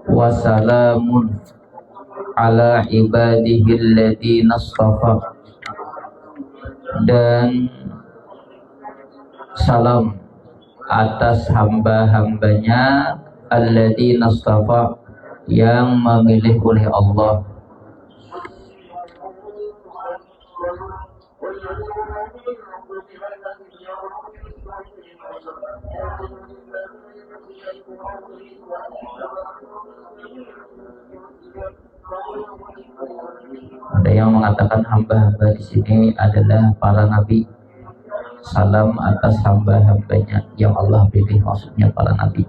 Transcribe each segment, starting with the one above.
Wassalamun ala ibadihi alladhina astafa. Dan salam atas hamba-hambanya alladzina astafa, yang memilih oleh Allah. Ada yang mengatakan hamba-hamba di sini adalah para nabi. Salam atas hamba-hambanya yang Allah pilih, maksudnya para nabi.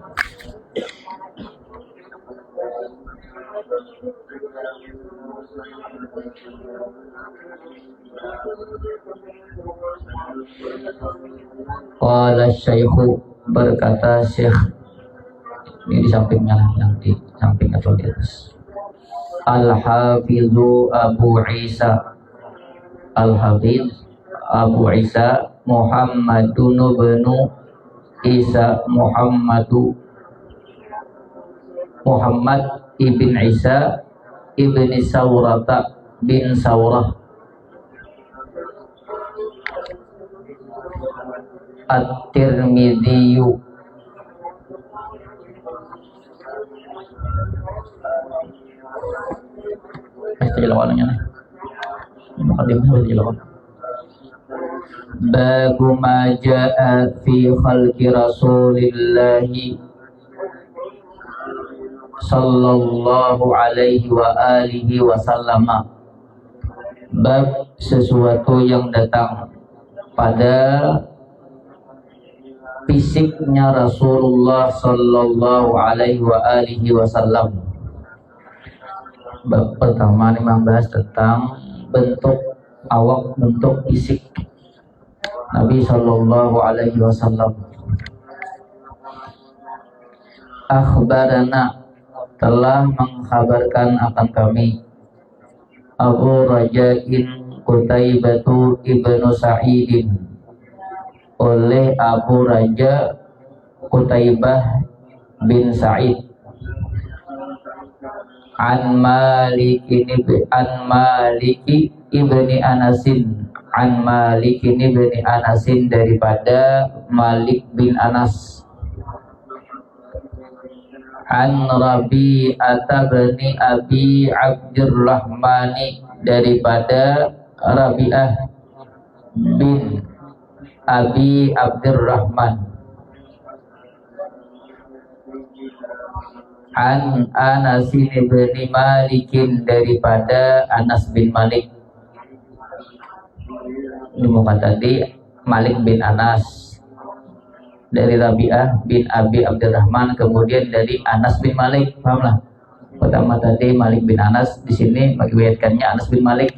Qala Syekhu, berkata Syekh, ini di sampingnya, yang di samping atau di atas. Al-Hafizu Abu Isa, Al-Hafiz Abu Isa Muhammadun bin Isa Muhammad ibn Isa ibn Sawrata bin Sawrah At-Tirmidzi. Babu ma jaa fi khalqi Rasulillahi sallallahu alaihi wa alihi wasallama. Bab sesuatu yang datang pada fisiknya Rasulullah sallallahu alaihi wa alihi wasallam. Bab pertama ini membahas tentang bentuk awak, bentuk fisik Nabi sallallahu alaihi wasallam. Akhbarana, telah mengkhabarkan akan kami Abu Raja'in Qutaibatu ibnu Sa'idin, oleh Abu Raja Qutaibah bin Sa'id, an Maliki ibni Anasin, an Malik ibni Anasin, daripada Malik bin Anas, an Rabi'ata bin Abi Abdurrahmani, daripada Rabi'ah bin Abi Abdurrahman, an Anas bin Malikin, daripada Anas bin Malik. Ini muka tadi Malik bin Anas, dari Rabi'ah bin Abi Abdurrahman, kemudian dari Anas bin Malik. Pahamlah? Pertama tadi Malik bin Anas, di sini meriwayatkannya Anas bin Malik.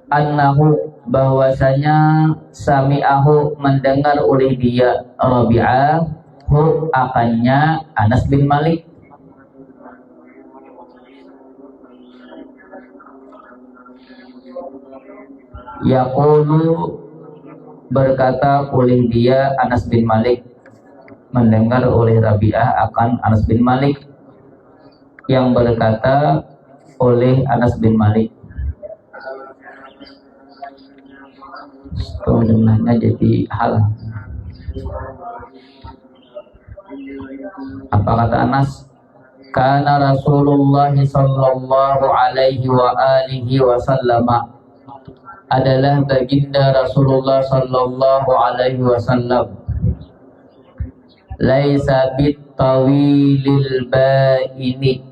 Annahu, bahwasanya sami'ahu, mendengar oleh dia Rabi'ah, hu, akannya Anas bin Malik. Yaqulu, berkata oleh dia Anas bin Malik, mendengar oleh Rabi'ah akan Anas bin Malik, yang berkata oleh Anas bin Malik. Sebenarnya jadi hal. Apa kata Anas? Kana Rasulullah sallallahu alaihi wa alihi wasallama, adalah baginda Rasulullah sallallahu alaihi wasallam, laisa bitawilil baini,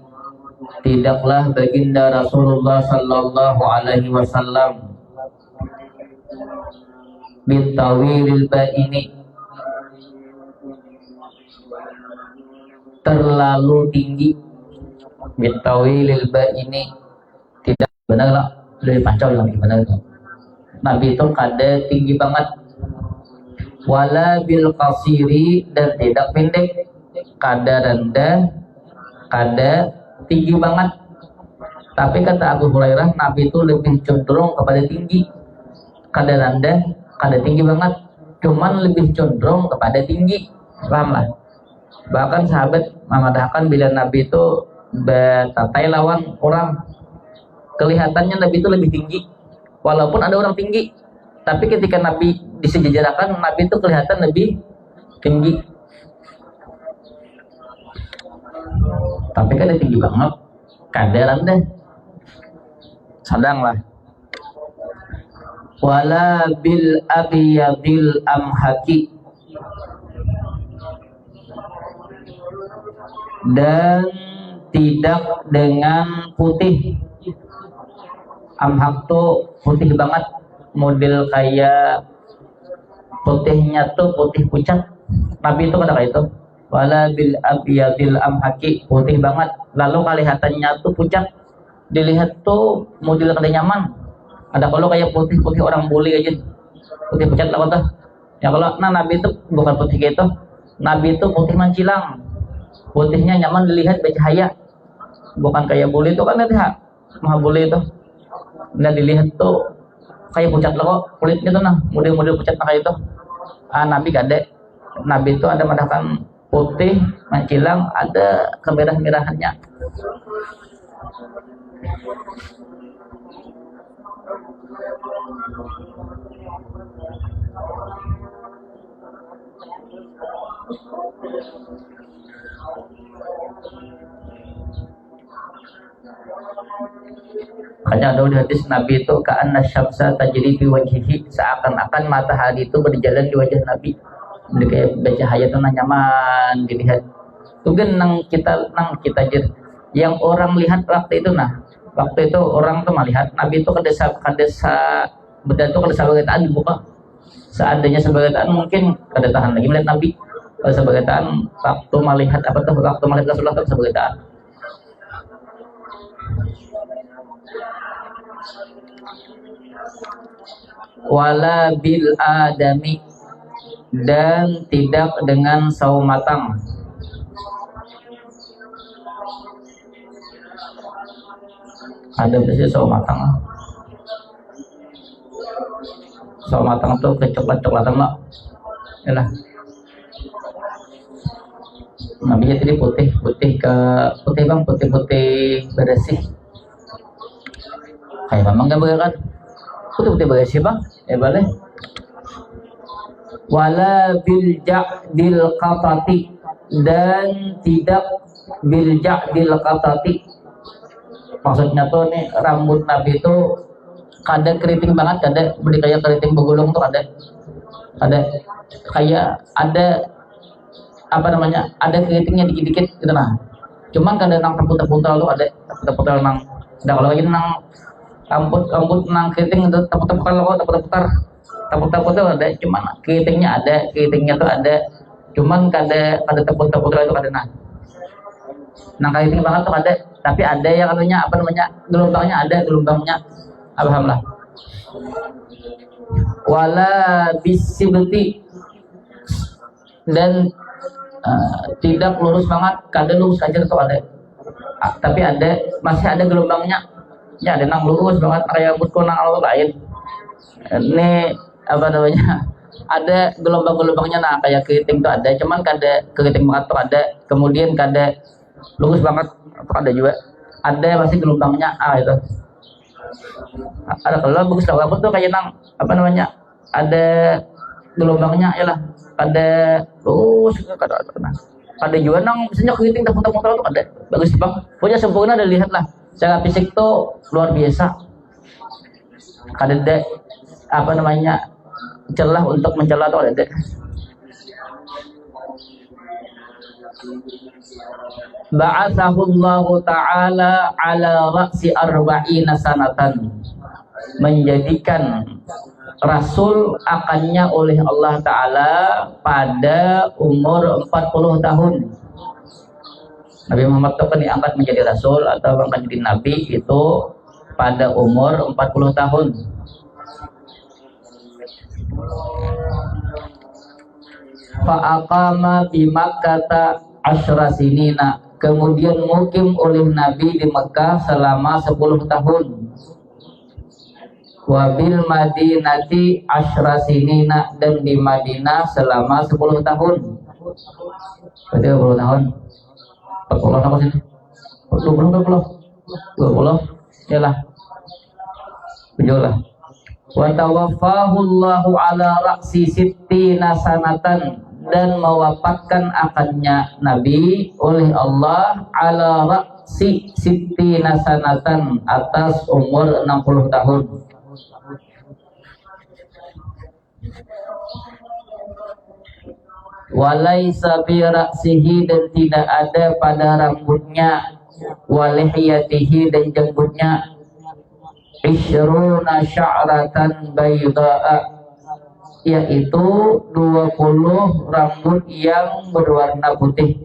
tidaklah baginda Rasulullah sallallahu alaihi wasallam bitawilil baini, terlalu tinggi. Bitawilil baini, tidak benar lah, lebih panjang lagi benar itu. Nabi itu kada tinggi banget, wala bil qasiri, dan tidak pendek, kada rendah, kada tinggi banget. Tapi kata Abu Hurairah, Nabi itu lebih cenderung kepada tinggi, kada rendah, kada tinggi banget, cuman lebih cenderung kepada tinggi. Paham lah? Bahkan sahabat memadahkan bila Nabi itu betatai lawan orang, kelihatannya Nabi itu lebih tinggi walaupun ada orang tinggi, tapi ketika Nabi disejajarakan, Nabi itu kelihatan lebih tinggi. Tapi kan dia tinggi banget, kadaran deh, sedang lah. Wala bil abyadil amhaki, dan tidak dengan putih. Amhak tuh putih banget, model kayak putihnya tuh putih pucat. Nabi itu kata itu, wala bil abyadil amhaki, putih banget, lalu kelihatannya tuh pucat, dilihat tuh model kada nyaman. Ada kalau kayak putih-putih orang bule aja, putih pucat lah tuh. Ya kalau Nabi itu bukan putih gitu, Nabi itu putih mancilang, putihnya nyaman dilihat, bercahaya, bukan kayak bule itu kan, lihat mah bule itu nggak dilihat tuh kayak pucat lah kok kulitnya tuh, nah model-model pucat kayak itu. Nabi kade, Nabi itu ada madakan putih mancilang, ada kemerah-merahannya. Makanya ada di hadis Nabi itu ka'anna syamsa tajri fi wajhihi, seakan-akan matahari itu berjalan di wajah Nabi. Jadi kayak bercahaya itu nyaman dilihat. Itu kan nang kita jir. Yang orang lihat waktu itu, nah waktu itu orang tuh melihat Nabi itu kadesa bedan tuh kadesa sebagaitaan dibuka. Seandainya sebagaitaan mungkin kada tahan lagi melihat Nabi. Kalau sebagaitaan waktu melihat apa tuh, waktu melihat Rasulullah tuh sebagaitaan. Wala bil adami, dan tidak dengan sawo matang. Ada biasanya sawo matang. Sawo matang tuh kecoklat-coklatan lah. Yalah. Nabi jadi putih bang, putih bersih. Kayak memang gak boleh kan? Putih bersih bang, ya boleh. Wala bil ja'dil qatati, dan tidak bil ja'dil qatati. Maksudnya tuh nih rambut Nabi itu kadang keriting banget, kadang beli kayak keriting begulung tuh, ada kayak ada apa namanya, ada keritingnya dikit-dikit gitu nah. Cuman kadang nang tepuk-tepuk tuh ada tepuk-tepuk nang, ada kalau lagi nang rambut nang keriting itu tepuk-tepuk lo, tepuk-tepuk tuh ada, cuman keritingnya tuh ada, cuman kada tepuk-tepuk itu kada nah. Nang keriting banget tuh ada, tapi ada yang katanya apa namanya, gelombangnya alhamdulillah. Wala bisibti, dan tidak lurus banget, kadang lurus aja tuh ada, tapi masih ada gelombangnya. Ya ada nang lurus banget kayak rambut nang lain. Ini apa namanya? Ada gelombang-gelombangnya, nah kayak keriting tuh ada, cuman kada keriting banget tuh ada, kemudian kada lurus banget tuh ada juga. Ada masih gelombangnya itu. Ada kalau bagus lah rambut tuh kayak nang apa namanya? Ada gelombangnya ya lah. Ada lurus ada juga nang misalnya keriting tepuk-tepuk tuh ada. Bagus bang. Punya sempurna, ada lihat lah. Secara fisik tuh luar biasa. Kada ada apa namanya celah untuk mencela tuh ada. Ba'athahullahu ta'ala ala ra'si arba'ina sanatan, menjadikan Rasul akannya oleh Allah Ta'ala pada umur 40 tahun. Nabi Muhammad itu kan diangkat menjadi Rasul atau angkat jadi Nabi itu pada umur 40 tahun. Fa'aqama bi Makkah asyra sinina, kemudian mukim oleh Nabi di Mekah selama 10 tahun. Wabil Madinati asyra sinina, dan di Madinah selama 10 tahun. Berarti 20 tahun. 40 apa sini? 20. Yalah. 7 lah. Wa tawaffahu Allahu ala ra'si sittina sanatan, dan mewafatkan akannya Nabi oleh Allah ala ra'si sittina sanatan, atas umur 60 tahun. Walaisa fi ra'sihi, dan tidak ada pada rambutnya, walihiyatihi, dan jenggotnya, isyruna sya'ratan bayda'a, yaitu 20 rambut yang berwarna putih.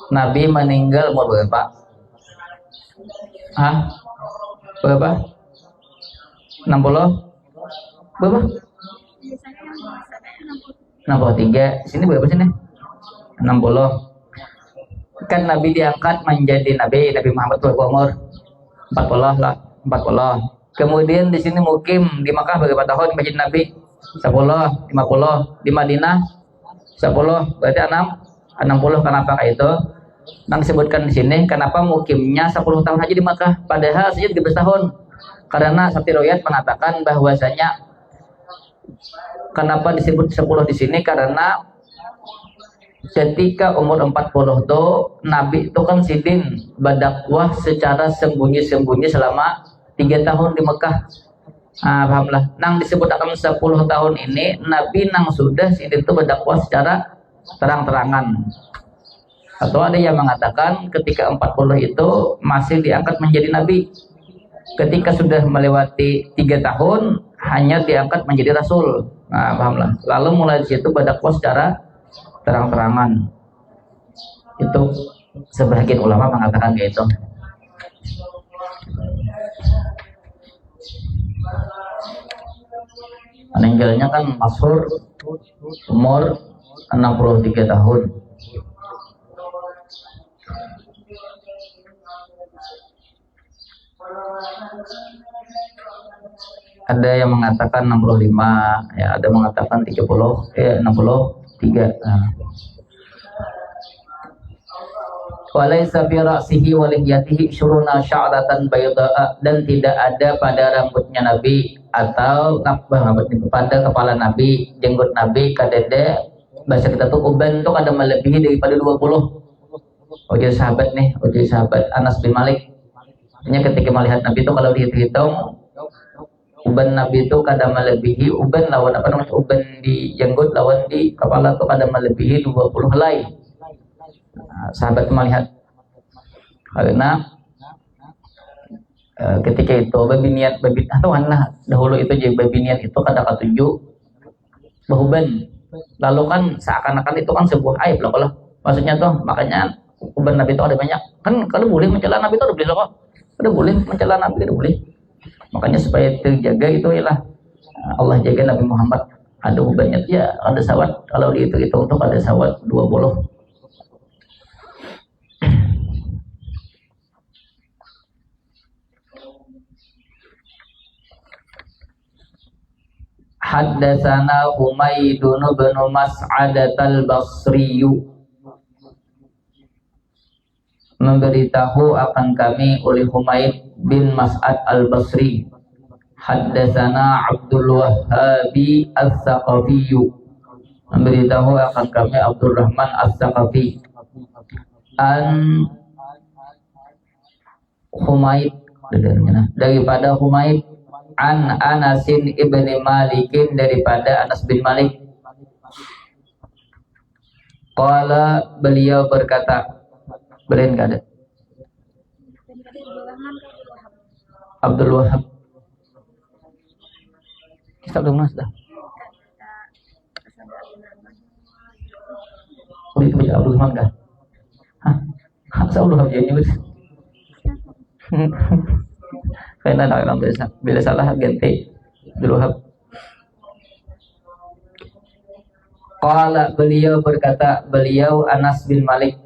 Nabi meninggal umur berapa? Berapa? 60? Berapa? 63. Sini berapa sini? 60. Kan Nabi diangkat menjadi Nabi Muhammad berapa umur? 40 lah, 40. Kemudian di sini mukim di Makkah berapa tahun menjadi Nabi? 10, 50. Di Madinah 10, berarti 60. Kenapa itu? Yang disebutkan di sini, kenapa mukimnya 10 tahun aja di Makkah, padahal saja 13 tahun. Karena satu riwayat mengatakan bahwasanya kenapa disebut 10 di sini, karena ketika umur 40 itu Nabi itu kan sidin berdakwah secara sembunyi-sembunyi selama 3 tahun di Mekah. Pahamlah. Nang disebut akan 10 tahun ini Nabi nang sudah sidin itu berdakwah secara terang-terangan. Atau ada yang mengatakan ketika 40 itu masih diangkat menjadi Nabi. Ketika sudah melewati 3 tahun hanya diangkat menjadi Rasul. Pahamlah. Lalu mulai di situ berdakwah secara terang-terangan. Itu sebagian ulama mengatakan gitu. Meninggalnya kan masyhur umur 63 tahun. Ada yang mengatakan 65, ya ada mengatakan 30, 63. Walaysa fi ra'sihi wa lihyatihi syuruna sya'ratan bayda'a, dan tidak ada pada rambutnya Nabi atau pada kepala Nabi, jenggot Nabi kadede, bahasa kita tuh uban tuh ada melebihi daripada 20. Ujar sahabat Anas bin Malik. Ini ketika melihat Nabi itu kalau dihitung uban Nabi itu kadang melebihi uban lawan uban di jenggot lawan di kepala itu kadang melebihi 20 helai. Sahabat melihat karena ketika itu babi niat atau anak dahulu itu jadi babi niat itu kadang ketujuh bahuban, lalu kan seakan-akan itu kan sebuah aib loh kalau maksudnya tuh, makanya uban Nabi itu ada banyak kan. Kalau boleh mencela Nabi itu ada boleh loh, ada boleh mencela Nabi, ada boleh. Makanya supaya terjaga itu ialah Allah jaga Nabi Muhammad, ada ubannya ya, ada sawat, kalau dihitung untuk ada sawat 20. Haddatsana Humaydun bin Mas'adat al-Basri, memberitahu akan kami oleh Humaid bin Mas'ad al-Basri. Haddatsana Abdul Wahhabi as-Saqafi, memberitahu akan kami Abdurrahman as-Saqafi. An Humaid, daripada Humaid, an Anasin ibni Malikin, daripada Anas bin Malik. Qala, beliau berkata, beren gak ada? Abdul Wahab. Kita belum mas dah. Itu baca Abdul Rahman dah. Saya Abdul Wahab jadi bos. Karena dalam bila salah ganti Abdul Wahab. Qala, beliau berkata, beliau Anas bin Malik,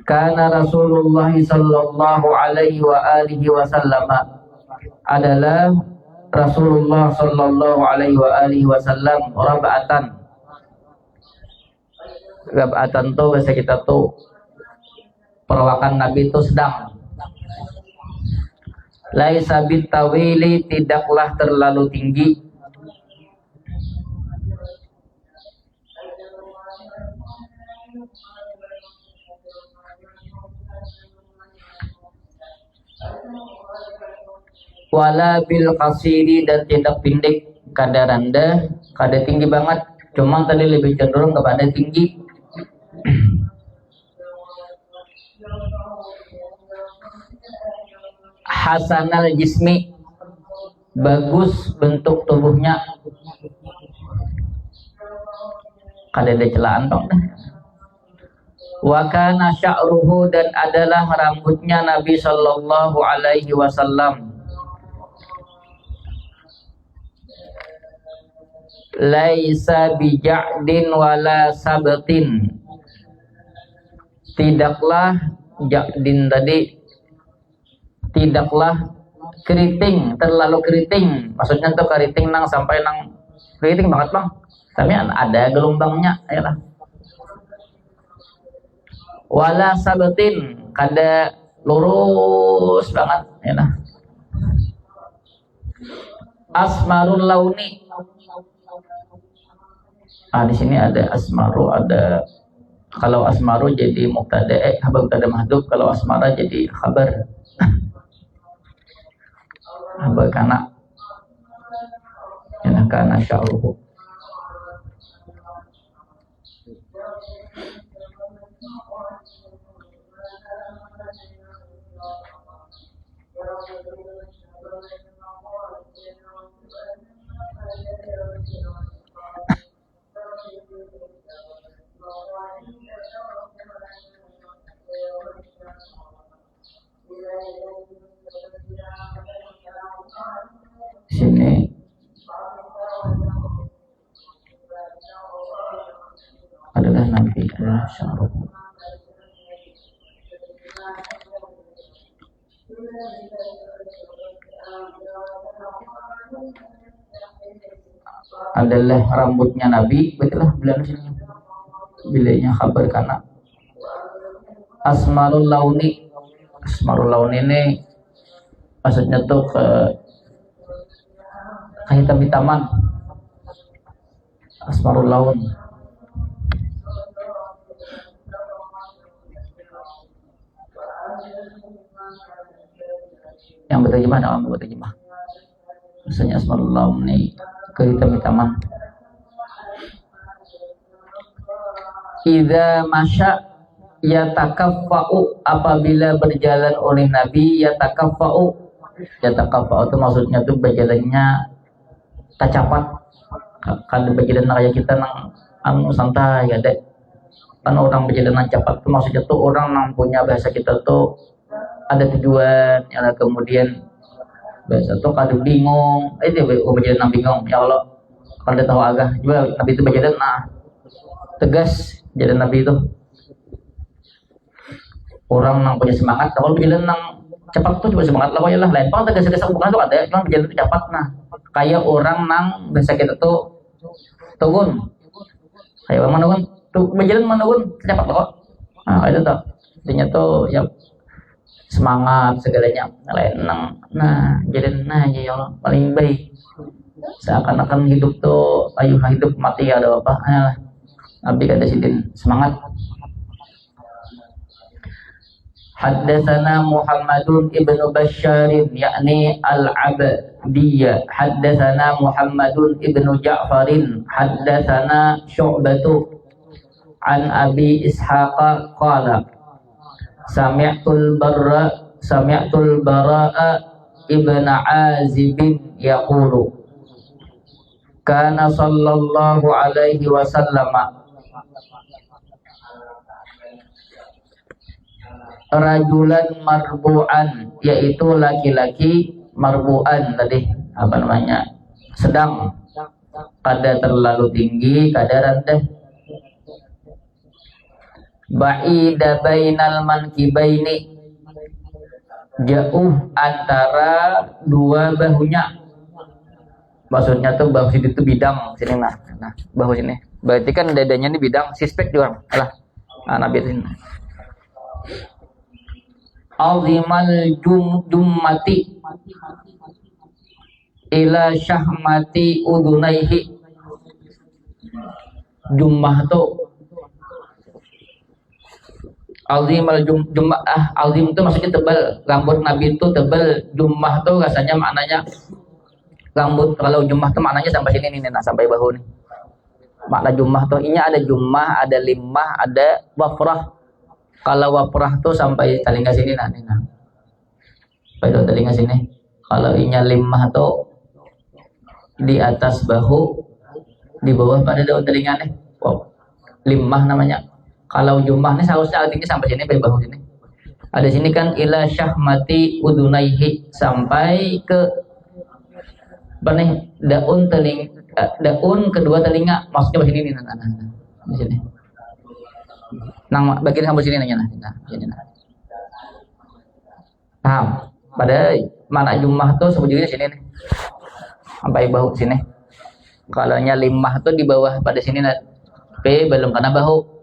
karena Rasulullah sallallahu alaihi wa alihi wasallam, adalah Rasulullah sallallahu alaihi wasallam raba'atan. Raba'atan tuh bahasa kita tuh perawakan Nabi itu sedang. Laisa bitawili, tidaklah terlalu tinggi. Wala bil qasiri, dan tidak pendek. Kada rendah, kada tinggi banget, cuma tadi lebih cenderung kepada tinggi. Hasanal jismi, bagus bentuk tubuhnya. Kada ada celaan dong dah. Wa kana sya'ruhu, dan adalah rambutnya Nabi sallallahu alaihi wasallam laisa bija'din wala sabtin, tidaklah ja'din tadi, tidaklah keriting, terlalu keriting. Maksudnya tuh keriting nang sampai nang keriting banget bang, tapi ada gelombangnya, ayolah. Wala sabtin, kada lurus banget, ayolah. Asmarul launi, di sini ada asmaru, ada, kalau asmaru jadi mubtada, mubtada mahdhuf, kalau asmara jadi khabar. Khabar kana sya'ruhu. Sini adalah Nabi adalah sya'ruh. Adalah rambutnya Nabi, betul lah bilang sini. Bilanya khabar kana. Asmarul launi, asmarul launi ini maksudnya tuh ke kehitam-hitaman. Asmarul laun. Yang berterjemah dalam berterjemah. Maksudnya asmarul laun ini kehitam-hitaman. Idza masya yatakaffa'u, apabila berjalan oleh Nabi, yatakaffa'u. Yatakaffa'u itu maksudnya tuh berjalannya tacapat. Kan berjalan kayak kita nang santai ya dek. Kan orang berjalan cepat itu maksudnya tuh orang nang punya bahasa kita tuh ada tujuan, ya kemudian bahasa tuh kada bingung. Itu berjalan nang bingung. Ya Allah, kalau tahu agak juga Nabi itu berjalan tegas. Jalan Nabi itu orang nang punya semangat, kalau berjalan nang cepat tuh coba semangat lah, ya lah lain banget tegas-tegas bukan tuh ada, cuma berjalan tuh cepat. Nah kayak orang nang biasa kita tuh turun, kayak orang menurun tuh berjalan menurun cepat kok. Nah itu tuh intinya tuh ya semangat segalanya lain nang. Nah jalan ya Allah paling baik, seakan-akan hidup tuh ayo hidup mati ada apa Nabi kada sidin semangat. Haddatsana Muhammadun ibnu Bashar yakni al-Abdiyya. Haddatsana Muhammadun ibnu Ja'farin. Haddatsana Syu'batu an Abi Ishaq qala sami'tul Bara'a ibn Azib yaqulu kana sallallahu alaihi wasallam rajulan marbu'an, yaitu laki-laki marbu'an tadi apa namanya sedang, kada terlalu tinggi kada rendah. Ba'ida bainal mankibaini, jauh antara dua bahunya. Maksudnya tuh bahu sini tuh bidang sini nah bahu sini. Berarti kan dadanya ini bidang, sispek juga lah. Nabi ini. Azimal jummati ila syahmati udunaihi. Jummah tuh azimal jummah, azim itu maksudnya tebal. Rambut Nabi itu tebal. Jummah tuh rasanya maknanya rambut. Kalau jummah tuh maknanya sampai sini nih, nah sampai bahu nih. Makna jummah tuh ini ada jummah, ada limah, ada wafrah. Kalau wafrah tuh sampai telinga sini nah. Sampai telinga sini. Kalau inya limah tuh di atas bahu, di bawah pada daun telinga nih. Wow. Limah namanya. Kalau jummah nih seharusnya artinya sampai sini, sampai bahu sini. Ada sini kan ila syahmati udunaihi, sampai ke apa nih, daun kedua telinga, maksudnya di sini nih, di sini. Nah, bagian sampai sini nanya nah, sini nah. Paham? Pada mana jummah tuh sebetulnya sini nih. Sampai bahu sini. Kalau nya limah tuh di bawah pada sini nah. Oke, belum kena bahu.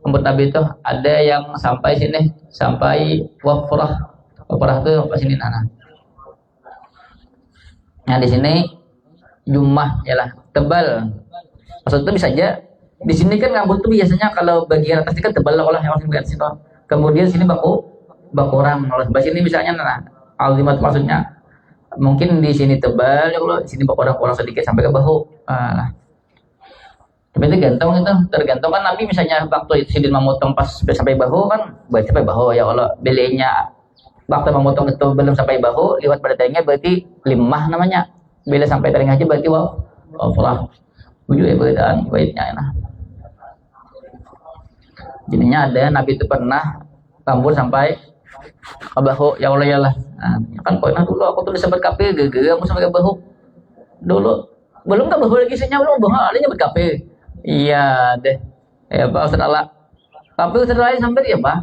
Rambut Nabi itu ada yang sampai sini, sampai wafrah. Wafrah tuh sampai sini nah. Nah di sini jummah yalah tebal. Maksudnya itu bisa aja di sini kan rambut tuh biasanya kalau bagian atas kan tebal olah yang bagian situ. Kemudian sini bakurang. Kalau di sini misalnya nah azimat maksudnya mungkin di sini tebal ya kalau di sini bakurang sedikit sampai ke bahu. Nah. Tapi itu tergantung kan Nabi misalnya waktu itu Sidin memotong pas sampai bahu kan berarti sampai bahu ya Allah belenya waktu memotong itu belum sampai bahu lewat pada telinga berarti limah namanya. Bila sampai telinga aja berarti wafrah. Wujud ya perbedaan baiknya nah. Jadinya ada Nabi itu pernah rambut sampai ke bahu ya Allah ya Allah. Nah, kan pernah dulu aku tuh disebut kape gege aku sampai ke bahu. Dulu belum ke bahu lagi sihnya belum bahu ada nyebut kape. Iya deh. Ya Pak Ustaz Allah. Kape Ustaz lain sampai ya Pak.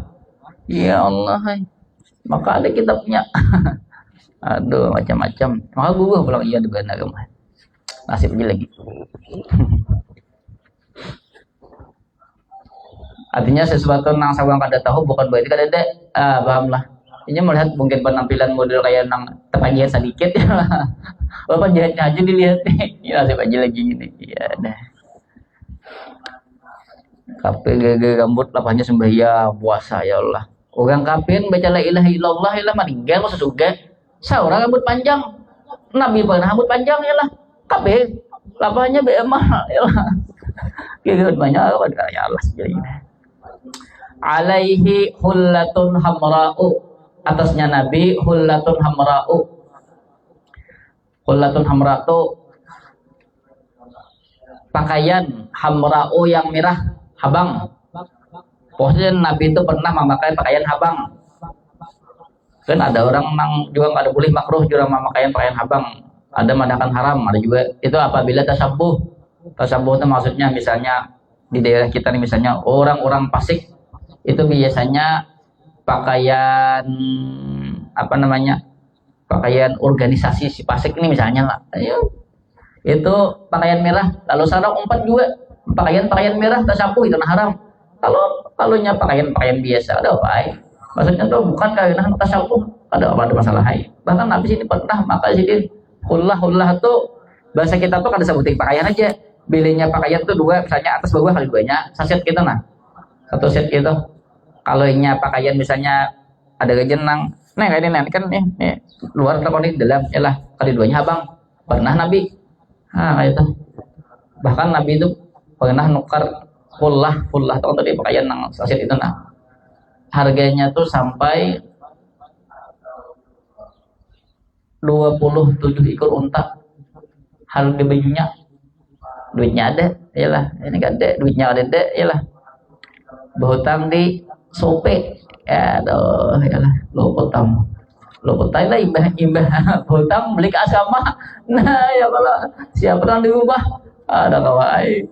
Ya Allah. Maka ada kitabnya. Aduh macam-macam. Maka gue bilang iya di benar rumah. Nasib aja lagi. Artinya sesuatu nang sawang kada tahu bukan berarti kada ada. Pahamlah. Ini melihat mungkin penampilan model kayak nang tepagian sedikit ya. Bapak jahatnya aja dilihat nih. Ya nasib aja lagi gini. Iya dah. Kape gege rambut lapahnya sembahyang puasa ya Allah. Orang kafir baca la ilaha illallah ya meninggal masa surga. Seorang rambut panjang. Nabi pernah rambut panjang ya lah. Kafir lapahnya BMA ya lah. Gege banyak ya Allah jadi. Alaihi hullatun hamra'u, atasnya Nabi hullatun hamra'u. Hullatun hamra'u pakaian hamra'u yang merah habang. Pokoknya Nabi itu pernah memakai pakaian habang. Kan ada orang juga nggak ada boleh makruh juga memakai pakaian habang. Ada mengatakan haram, ada juga itu apabila tasabbuh. Tasabbuh itu maksudnya misalnya di daerah kita nih misalnya orang-orang Pasik itu biasanya pakaian apa namanya? Pakaian organisasi si Pasik ini misalnya lah. Ayo. Itu pakaian merah, lalu sarung 4 juga pakaian merah tasabbuh itu haram. Kalau nya pakaian biasa ada apa? Maksudnya tuh bukan karena tasawuf ada masalah. Bahkan Nabi sini pernah maka sini hullah tuh bahasa kita tuh kada sebutin pakaian aja. Bilenya pakaian tuh dua, misalnya atas bawah kali duanya. Saset kita nah. Satu set gitu. Kalau nya pakaian misalnya ada jenang. Nah kayak ini kan nih luar terkoni dalam yalah kali duanya abang. Pernah Nabi. Kayak itu. Bahkan Nabi itu pernah nukar hullah tuh tadi pakaian yang saset itu nah. Harganya tuh sampai 27 ekor unta. Harga bajunya. Duitnya ada, iyalah. Ini kan ada, duitnya ada, iyalah. Berhutang di sope. Ya, aduh, iyalah. Lo potong lah imbah. Berhutang beli ke asrama. Nah, ya kalau siapa yang dirubah? Ada kawai.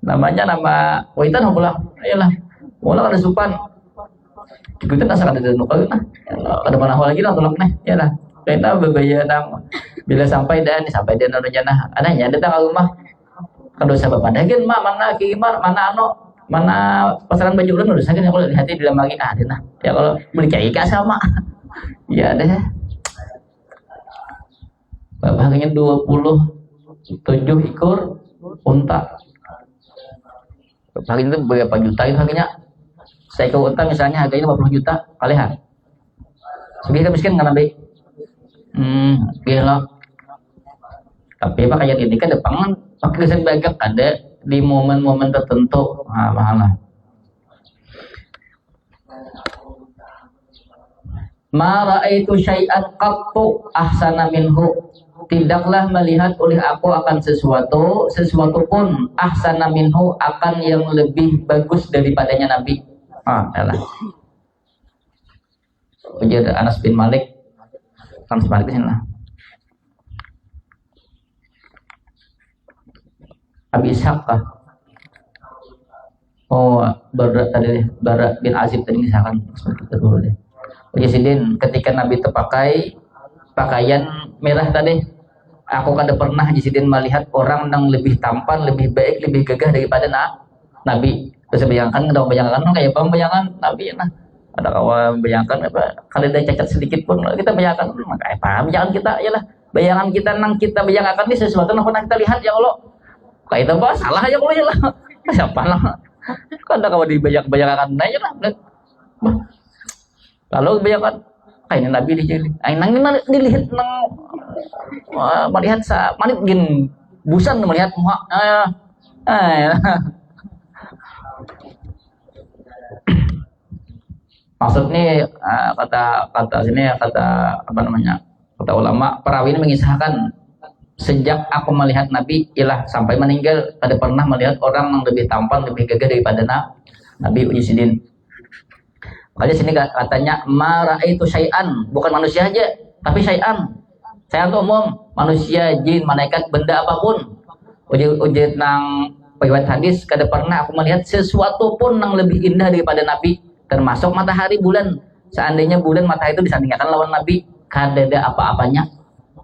Namanya nama Waitan pula. Iyalah. Mula ada supan. Kita tak sakit ada nukal nah. Ada mana lagi lah tolak nih. Iyalah. Kita berbaya nang Bila sampai dan sampai dia nanu janah anaknya datang ke rumah kalau sahabat padagen mak mana kimar mana mana pasaran baju ulun udah sakit kalau lihat di dalam lagi nah ya kalau beli kayak sama ya deh bahannya 27 ekor unta harganya itu berapa juta itu harganya seekor unta misalnya harganya 50 juta kalian segitu miskin nggak nabi gila tapi apa kayak ini kan depan pakai kesan bagak ada di momen-momen tertentu malah ma ra'aitu syai'an qattu ahsana minhu tidaklah melihat oleh aku akan sesuatu pun ahsana minhu akan yang lebih bagus daripadanya Nabi yalah ujar Anas bin Malik di sini lah Abi Ishaq kah? Bara bin Azib tadi misalkan seperti itu dulu deh. Yasidin ketika Nabi terpakai pakaian merah tadi, aku kada pernah Yasidin melihat orang yang lebih tampan, lebih baik, lebih gagah daripada Nabi. Terus bayangkan kayak apa bayangan Nabi nah. Ada kawan bayangkan apa kalau ada cacat sedikit pun kita bayangkan kayak apa bayangan kita ialah bayangan kita nang kita bayangkan ini sesuatu yang pernah kita lihat ya Allah. Kayak itu apa salah aja kalau lah siapa lah kan ada kalau dibayangkan aja lah lalu bayangkan kayak ini Nabi dijadi nang ini dilihat nang melihat sa manit gin busan melihat muka maksudnya kata sini kata apa namanya kata ulama perawi ini mengisahkan sejak aku melihat Nabi ialah sampai meninggal tidak pernah melihat orang yang lebih tampan lebih gagah daripada Nabi Ujisidin. Makanya sini katanya ma raaitu syai'an bukan manusia aja tapi syai'an itu umum manusia jin malaikat benda apapun uji nang riwayat hadis kada pernah aku melihat sesuatu pun yang lebih indah daripada Nabi termasuk matahari bulan seandainya bulan matahari itu disandingkan lawan Nabi kada ada apa-apanya.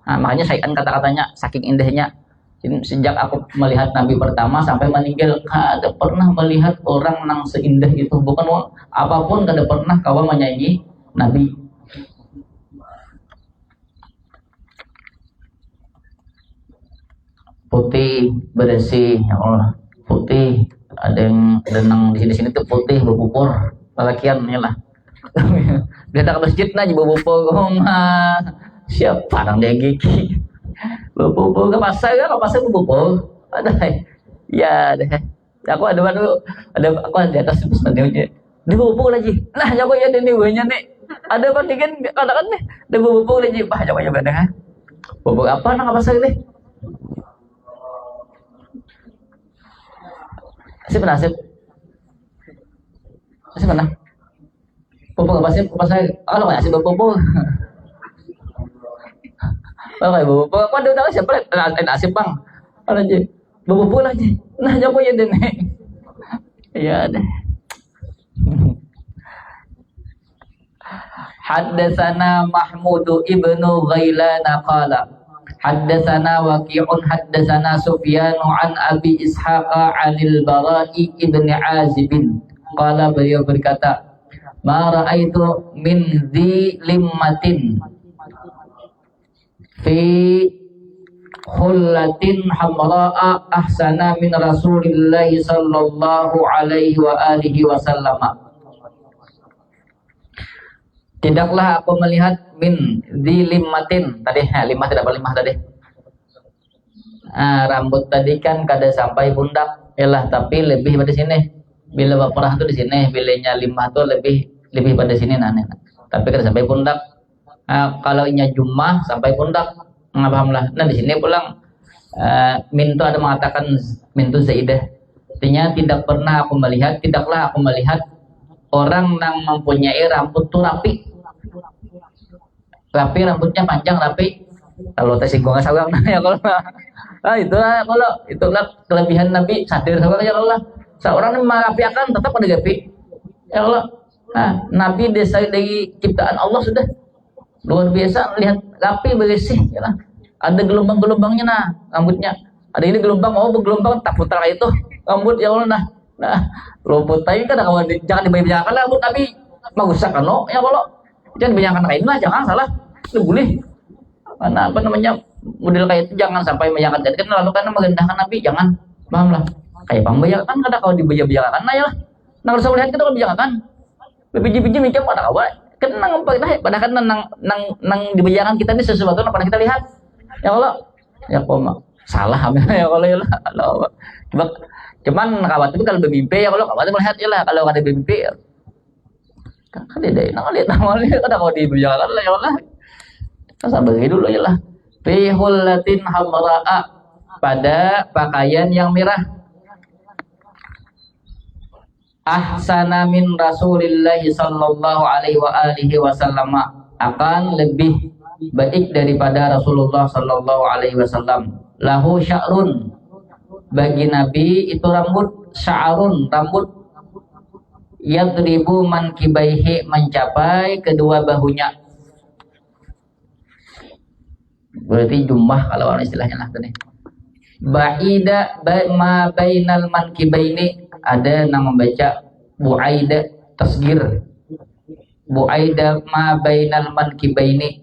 Makanya syai'an kata-katanya saking indahnya sejak aku melihat Nabi pertama sampai meninggal kada pernah melihat orang yang seindah itu bukan apapun kada pernah kawan menyanyi Nabi putih bersih ya Allah putih ada yang denang di sini tuh putih berpupur lalakian ya lah dia tak ke masjid aja berpupur siapa orang dia gigi bubur ke pasar bubur ada ya deh aku ada aku di atas terus nanti di bubur lagi nah jago ya ini banyak nih ada bandingan katakan nih di bubur lagi jago ya benar bubur apa nang pasar deh nasib mana bubur apa sih pasar kalau nggak sih bubur Pakai bubur, apa ada tahu siapa? Nasib bang, apa aja? Bubur aja. Nah jago ya deh. Ya deh. Haddatsana Mahmud ibnu Ghailan qala haddatsana Waqi'un haddatsana Sufyan an Abi Ishaq 'anil Bara'i ibn Azib qala beliau berkata ma ra'aitu min dhi limmatin fi khullatin hamra'a ahsana min Rasulillah sallallahu alaihi wa alihi wasallam. Tidaklah aku melihat min dilimmatin tadi limah tidak limah tadi rambut tadi kan kada sampai pundak yalah tapi lebih pada sini bila baperah tuh di sini bilanya limah tuh lebih pada sini tapi kada sampai pundak. Kalau inya jumah sampai pundak pahamlah. Nah di sini pulang min itu ada mengatakan min itu zaidah artinya tidaklah aku melihat orang yang mempunyai rambut tuh rapi rambutnya panjang rapi kalau tersinggung sawang ya kalau itulah kelebihan Nabi sadir sawang ya Allah seorang yang merapiakan tetap ada gapi ya Allah Nabi dari ciptaan Allah sudah luar biasa lihat rapi bersih ya lah. Ada gelombang-gelombangnya nah rambutnya. Ada ini gelombang, oh gelombang tak putar kayak itu rambut ya Allah nah luput tapi kan jangan dibayangkan lah rambut tapi magusak kan lo ya kalau jangan dibayangkan kayak ini lah jangan salah itu boleh karena apa namanya model kayak itu jangan sampai menyangkan jadi kan lalu karena merendahkan Nabi jangan paham lah kayak pembayakan kada kalau dibayangkan nah ya lah nah kalau saya lihat kita kalau dibayangkan biji-biji mikir pada awal kan nang pada kan nang dibayangkan kita ini sesuatu yang pernah kita lihat ya Allah ya kok salah ya kalau ya Allah cuman khawatir kalau bermimpi ya kalau khawatir melihat ya lah kalau ada bermimpi kan dia nang lihat kada kalau dibayangkan lah ya Allah kan sabar dulu ya lah fi hullatin hamra'a pada pakaian yang merah ahsana min Rasulillah sallallahu alaihi wa alihi wasallam akan lebih baik daripada Rasulullah sallallahu alaihi wasallam lahu sya'run bagi Nabi itu rambut sya'run rambut yadribu mankibaihi mencapai kedua bahunya berarti jumlah kalau orang istilahnya lah tadi ba'ida ma bainal mankibaini ada yang membaca bu'aida tasgir bu'aida ma bainal mankibaini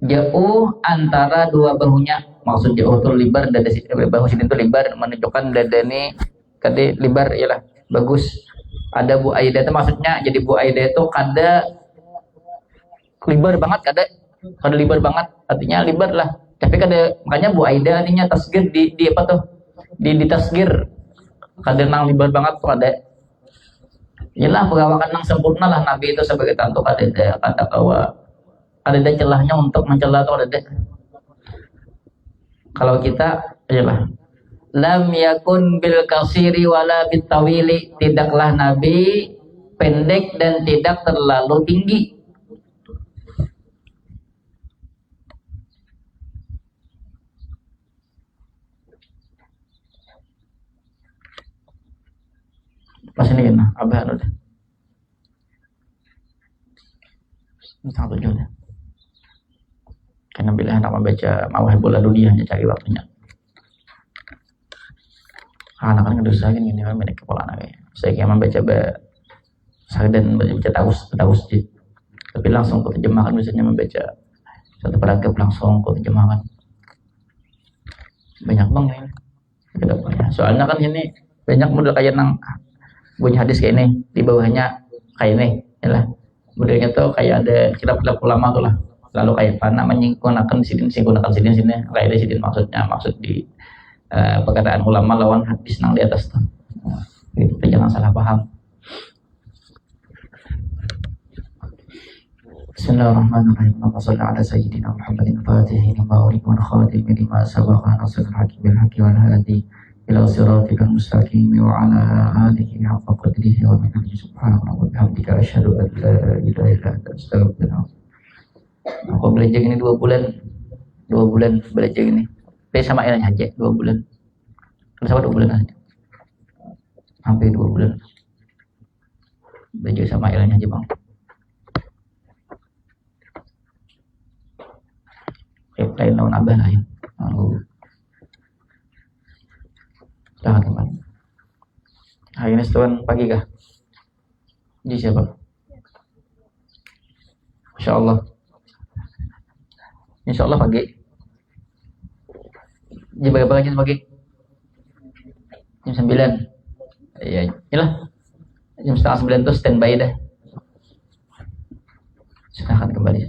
jauh antara dua bahunya maksud jauh itu libar dada bahu sini itu libar menunjukkan dada ini kade libar ialah bagus ada bu'aida itu maksudnya jadi bu'aida itu kada libar banget kada libar banget artinya libar lah tapi kada makanya bu'aida artinya tasgir di apa tuh di tasgir kada nang libar banget tuh ada ialah perawakan nang sempurna lah Nabi itu sebagai tantu kada kata kawa ada celahnya untuk mencela tuh ada kalau kita ialah lam yakun bil kasiri wala bit tawili tidaklah Nabi pendek dan tidak terlalu tinggi pas ini kan abah ada deh satu jam deh karena bila hendak membaca Mawahibul Laduni hanya cari waktunya anak kan ngedosa gini kan milik kepala anak saya kira membaca sardan baca taus tapi langsung ke terjemahkan biasanya membaca satu paragraf langsung ke terjemahkan banyak banget ini soalnya kan ini banyak model kayak nang punya hadis kayak ini di bawahnya kayak ini ya lah modelnya tuh kayak ada kilap-kilap ulama tuh lah lalu kayak pana menyingkirkan sidin sini kayak ada sidin maksud di perkataan ulama lawan hadis nang di atas tuh kita jangan salah paham. Bismillahirrahmanirrahim. Allahumma shalli ala sayyidina Muhammadin fatihi lima ughliqa wal khatimi lima sabaqa nasrul haqqi bil haqqi wal hadi ila siratikal mustaqim wa ala alihi haqqa qadrihi wa bihamdihi subhanallahi wa bihamdika asyhadu an la ilaha illa anta astaghfiruka. Aku belajar ini 2 bulan belajar ini. Tapi sama ilmunya aja 2 bulan. Kan sama 2 bulan aja. Hampir 2 bulan. Belajar sama ilmunya aja, Bang. Lain lawan abah lain. Tahan teman. Hari ini setuan pagi kah? Ji siapa? Insya Allah pagi. Jam berapa jam pagi? Jam 9. Iya, inilah. Jam 8:30 tuh standby dah. Silahkan kembali.